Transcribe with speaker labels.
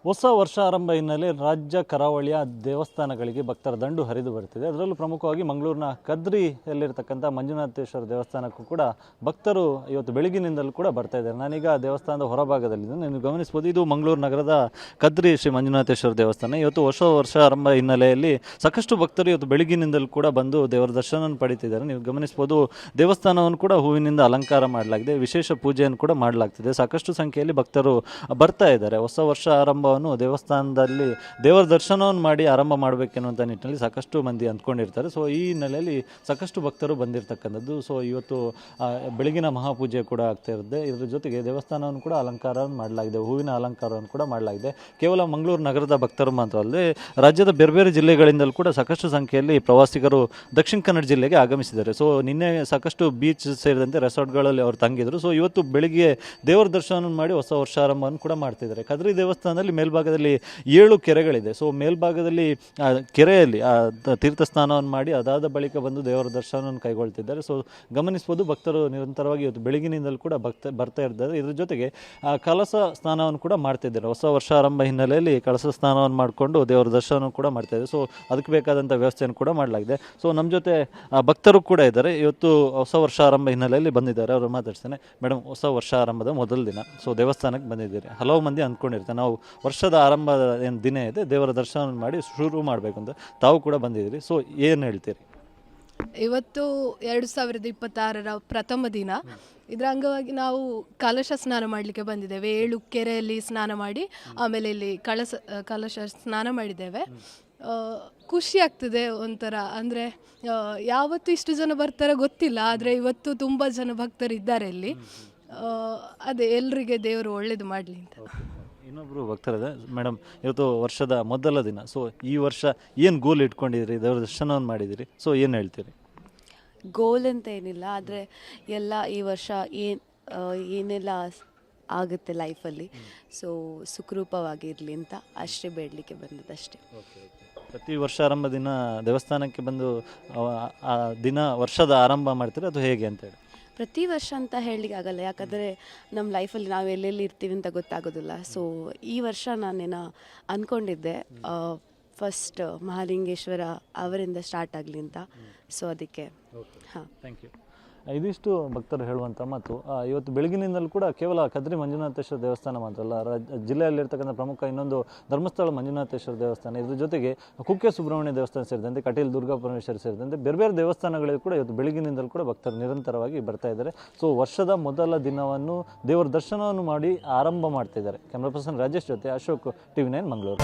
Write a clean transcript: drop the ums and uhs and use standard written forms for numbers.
Speaker 1: ಹೊಸ ವರ್ಷ ಆರಂಭ ಹಿನ್ನೆಲೆ ರಾಜ್ಯ ಕರಾವಳಿಯ ದೇವಸ್ಥಾನಗಳಿಗೆ ಭಕ್ತರ ದಂಡು ಹರಿದು ಬರ್ತಿದೆ. ಅದರಲ್ಲೂ ಪ್ರಮುಖವಾಗಿ ಮಂಗಳೂರಿನ ಕದ್ರಿಯಲ್ಲಿರ್ತಕ್ಕಂಥ ಮಂಜುನಾಥೇಶ್ವರ ದೇವಸ್ಥಾನಕ್ಕೂ ಕೂಡ ಭಕ್ತರು ಇವತ್ತು ಬೆಳಗಿನಿಂದಲೂ ಕೂಡ ಬರ್ತಾ ಇದ್ದಾರೆ. ನಾನೀಗ ದೇವಸ್ಥಾನದ ಹೊರಭಾಗದಲ್ಲಿದ್ದು ನೀವು ಗಮನಿಸ್ಬೋದು, ಇದು ಮಂಗಳೂರು ನಗರದ ಕದ್ರಿ ಶ್ರೀ ಮಂಜುನಾಥೇಶ್ವರ ದೇವಸ್ಥಾನ. ಇವತ್ತು ಹೊಸ ವರ್ಷ ಆರಂಭ ಹಿನ್ನೆಲೆಯಲ್ಲಿ ಸಾಕಷ್ಟು ಭಕ್ತರು ಇವತ್ತು ಬೆಳಗಿನಿಂದಲೂ ಕೂಡ ಬಂದು ದೇವರ ದರ್ಶನವನ್ನು ಪಡೀತಿದ್ದಾರೆ. ನೀವು ಗಮನಿಸ್ಬೋದು, ದೇವಸ್ಥಾನವನ್ನು ಕೂಡ ಹೂವಿನಿಂದ ಅಲಂಕಾರ ಮಾಡಲಾಗಿದೆ, ವಿಶೇಷ ಪೂಜೆಯನ್ನು ಕೂಡ ಮಾಡಲಾಗ್ತಿದೆ. ಸಾಕಷ್ಟು ಸಂಖ್ಯೆಯಲ್ಲಿ ಭಕ್ತರು ಬರ್ತಾ ಇದ್ದಾರೆ. ಹೊಸ ವರ್ಷ ಆರಂಭ ದೇವಸ್ಥಾನದಲ್ಲಿ ದೇವರ ದರ್ಶನವನ್ನು ಮಾಡಿ ಆರಂಭ ಮಾಡಬೇಕೆನ್ನುವಂಥ ನಿಟ್ಟಿನಲ್ಲಿ ಸಾಕಷ್ಟು ಮಂದಿ ಅಂದ್ಕೊಂಡಿರ್ತಾರೆ. ಸೊ ಈ ಹಿನ್ನೆಲೆಯಲ್ಲಿ ಸಾಕಷ್ಟು ಭಕ್ತರು ಬಂದಿರತಕ್ಕಂಥದ್ದು. ಸೊ ಇವತ್ತು ಬೆಳಗಿನ ಮಹಾಪೂಜೆ ಕೂಡ ಆಗ್ತಾ ಇರುತ್ತೆ. ಇದರ ಜೊತೆಗೆ ದೇವಸ್ಥಾನವನ್ನು ಕೂಡ ಅಲಂಕಾರವನ್ನು ಮಾಡಲಾಗಿದೆ, ಹೂವಿನ ಅಲಂಕಾರವನ್ನು ಕೂಡ ಮಾಡಲಾಗಿದೆ. ಕೇವಲ ಮಂಗಳೂರು ನಗರದ ಭಕ್ತರು ಮಾತ್ರ ಅಲ್ಲದೆ ರಾಜ್ಯದ ಬೇರೆ ಬೇರೆ ಜಿಲ್ಲೆಗಳಿಂದಲೂ ಕೂಡ ಸಾಕಷ್ಟು ಸಂಖ್ಯೆಯಲ್ಲಿ ಪ್ರವಾಸಿಗರು ದಕ್ಷಿಣ ಕನ್ನಡ ಜಿಲ್ಲೆಗೆ ಆಗಮಿಸಿದ್ದಾರೆ. ಸೊ ನಿನ್ನೆ ಸಾಕಷ್ಟು ಬೀಚ್ ಸೇರಿದಂತೆ ರೆಸಾರ್ಟ್ಗಳಲ್ಲಿ ಅವರು ತಂಗಿದ್ರು. ಸೊ ಇವತ್ತು ಬೆಳಿಗ್ಗೆ ದೇವರ ದರ್ಶನ ಮಾಡಿ ಹೊಸ ವರ್ಷಾರಂಭವನ್ನು ಕೂಡ ಮಾಡ್ತಿದ್ದಾರೆ. ಕದ್ರಿ ದೇವಸ್ಥಾನದಲ್ಲಿ ಮೇಲ್ಭಾಗದಲ್ಲಿ 7 ಕೆರೆಗಳಿದೆ. ಸೊ ಮೇಲ್ಭಾಗದಲ್ಲಿ ಕೆರೆಯಲ್ಲಿ ತೀರ್ಥ ಸ್ನಾನವನ್ನು ಮಾಡಿ ಅದಾದ ಬಳಿಕ ಬಂದು ದೇವರ ದರ್ಶನವನ್ನು ಕೈಗೊಳ್ತಿದ್ದಾರೆ. ಸೊ ಗಮನಿಸ್ಬೋದು, ಭಕ್ತರು ನಿರಂತರವಾಗಿ ಇವತ್ತು ಬೆಳಗಿನಿಂದಲೂ ಕೂಡ ಬರ್ತಾ ಇದ್ದಾರೆ. ಇದ್ರ ಜೊತೆಗೆ ಕಳಸ ಸ್ನಾನವನ್ನು ಕೂಡ ಮಾಡ್ತಿದ್ದಾರೆ. ಹೊಸ ವರ್ಷ ಆರಂಭ ಹಿನ್ನೆಲೆಯಲ್ಲಿ ಕಳಸ ಸ್ನಾನವನ್ನು ಮಾಡಿಕೊಂಡು ದೇವರ ದರ್ಶನ ಕೂಡ ಮಾಡ್ತಾ ಇದ್ದಾರೆ. ಸೊ ಅದಕ್ಕೆ ಬೇಕಾದಂಥ ವ್ಯವಸ್ಥೆಯನ್ನು ಕೂಡ ಮಾಡಲಾಗಿದೆ. ಸೊ ನಮ್ಮ ಜೊತೆ ಭಕ್ತರು ಕೂಡ ಇದ್ದಾರೆ. ಇವತ್ತು ಹೊಸ ವರ್ಷ ಆರಂಭ ಹಿನ್ನೆಲೆಯಲ್ಲಿ ಬಂದಿದ್ದಾರೆ. ಅವರು ಮಾತಾಡ್ತಾನೆ. ಮೇಡಮ್, ಹೊಸ ವರ್ಷ ಆರಂಭದ ಮೊದಲ ದಿನ, ಸೊ ದೇವಸ್ಥಾನಕ್ಕೆ ಬಂದಿದ್ದೀರಿ. ಹಲವು ಮಂದಿ ಅಂದ್ಕೊಂಡಿರ್ತಾರೆ ನಾವು ವರ್ಷದ ಆರಂಭದ ಏನು ದಿನ ಇದೆ ದೇವರ ದರ್ಶನ ಮಾಡಿ ಶುರು ಮಾಡಬೇಕು ಅಂತ, ತಾವು ಕೂಡ ಬಂದಿದ್ದೀರಿ. ಸೊ ಏನು ಹೇಳ್ತೀರಿ?
Speaker 2: ಇವತ್ತು 2026ರ ಪ್ರಥಮ ದಿನ. ಇದರ ಅಂಗವಾಗಿ ನಾವು ಕಲಶ ಸ್ನಾನ ಮಾಡಲಿಕ್ಕೆ ಬಂದಿದ್ದೇವೆ. 7 ಕೆರೆಯಲ್ಲಿ ಸ್ನಾನ ಮಾಡಿ ಆಮೇಲೆ ಇಲ್ಲಿ ಕಲಶ ಸ್ನಾನ ಮಾಡಿದ್ದೇವೆ. ಖುಷಿ ಆಗ್ತದೆ ಒಂಥರ. ಅಂದರೆ ಯಾವತ್ತು ಇಷ್ಟು ಜನ ಬರ್ತಾರೆ ಗೊತ್ತಿಲ್ಲ, ಆದರೆ ಇವತ್ತು ತುಂಬ ಜನ ಭಕ್ತರು ಇದ್ದಾರೆ ಇಲ್ಲಿ. ಅದೇ ಎಲ್ಲರಿಗೆ ದೇವರು ಒಳ್ಳೇದು ಮಾಡಲಿ ಅಂತ.
Speaker 1: ಇನ್ನೊಬ್ಬರು ಭಕ್ತರಿದೆ. ಮೇಡಮ್, ಇವತ್ತು ವರ್ಷದ ಮೊದಲ ದಿನ. ಸೊ ಈ ವರ್ಷ ಏನು ಗೋಲ್ ಇಟ್ಕೊಂಡಿದ್ದೀರಿ? ದೇವರ ದರ್ಶನವನ್ನು ಮಾಡಿದ್ದೀರಿ. ಸೊ ಏನು ಹೇಳ್ತೀರಿ?
Speaker 3: ಗೋಲ್ ಅಂತ ಏನಿಲ್ಲ, ಆದರೆ ಎಲ್ಲ ಈ ವರ್ಷ ಏನೆಲ್ಲ ಆಗುತ್ತೆ ಲೈಫಲ್ಲಿ, ಸೊ ಸುಖರೂಪವಾಗಿರಲಿ ಅಂತ ಅಷ್ಟೇ ಬೇಡಲಿಕ್ಕೆ ಬಂದದಷ್ಟೇ.
Speaker 1: ಪ್ರತಿ ವರ್ಷ ಆರಂಭ ದಿನ ದೇವಸ್ಥಾನಕ್ಕೆ ಬಂದು ಆ ದಿನ ವರ್ಷದ ಆರಂಭ ಮಾಡ್ತೀರಿ, ಅದು ಹೇಗೆ ಅಂತೇಳಿ?
Speaker 3: ಪ್ರತಿ ವರ್ಷ ಅಂತ ಹೇಳಲಿಕ್ಕೆ ಆಗಲ್ಲ, ಯಾಕಂದರೆ ನಮ್ಮ ಲೈಫಲ್ಲಿ ನಾವು ಎಲ್ಲೆಲ್ಲಿ ಇರ್ತೀವಿ ಅಂತ ಗೊತ್ತಾಗೋದಿಲ್ಲ. ಸೊ ಈ ವರ್ಷ ನಾನೇನೋ ಅಂದ್ಕೊಂಡಿದ್ದೆ ಫಸ್ಟ್ ಮಹಾಲಿಂಗೇಶ್ವರ ಅವರಿಂದ ಸ್ಟಾರ್ಟ್ ಆಗಲಿ ಅಂತ. ಸೊ ಅದಕ್ಕೆ ಹಾಂ,
Speaker 1: ಥ್ಯಾಂಕ್ ಯು. ಇದಿಷ್ಟು ಭಕ್ತರು ಹೇಳುವಂಥ ಮಾತು. ಇವತ್ತು ಬೆಳಗಿನಿಂದಲೂ ಕೂಡ ಕೇವಲ ಕದ್ರಿ ಮಂಜುನಾಥೇಶ್ವರ ದೇವಸ್ಥಾನ ಮಾತ್ರ ಅಲ್ಲ, ಜಿಲ್ಲೆಯಲ್ಲಿರ್ತಕ್ಕಂಥ ಪ್ರಮುಖ ಇನ್ನೊಂದು ಧರ್ಮಸ್ಥಳ ಮಂಜುನಾಥೇಶ್ವರ ದೇವಸ್ಥಾನ, ಇದ್ರ ಜೊತೆಗೆ ಕುಕ್ಕೆ ಸುಬ್ರಹ್ಮಣ್ಯ ದೇವಸ್ಥಾನ ಸೇರಿದಂತೆ ಕಟೀಲ್ ದುರ್ಗಾ ಪರಮೇಶ್ವರಿ ಸೇರಿದಂತೆ ಬೇರೆ ಬೇರೆ ದೇವಸ್ಥಾನಗಳಿಗೆ ಕೂಡ ಇವತ್ತು ಬೆಳಗಿನಿಂದಲೂ ಕೂಡ ಭಕ್ತರು ನಿರಂತರವಾಗಿ ಬರ್ತಾ ಇದ್ದಾರೆ. ಸೊ ವರ್ಷದ ಮೊದಲ ದಿನವನ್ನು ದೇವರ ದರ್ಶನವನ್ನು ಮಾಡಿ ಆರಂಭ ಮಾಡ್ತಿದ್ದಾರೆ. ಕ್ಯಾಮ್ರಾ ಪರ್ಸನ್ ರಾಜೇಶ್ ಜೊತೆ ಅಶೋಕ್, TV9 ಮಂಗಳೂರು.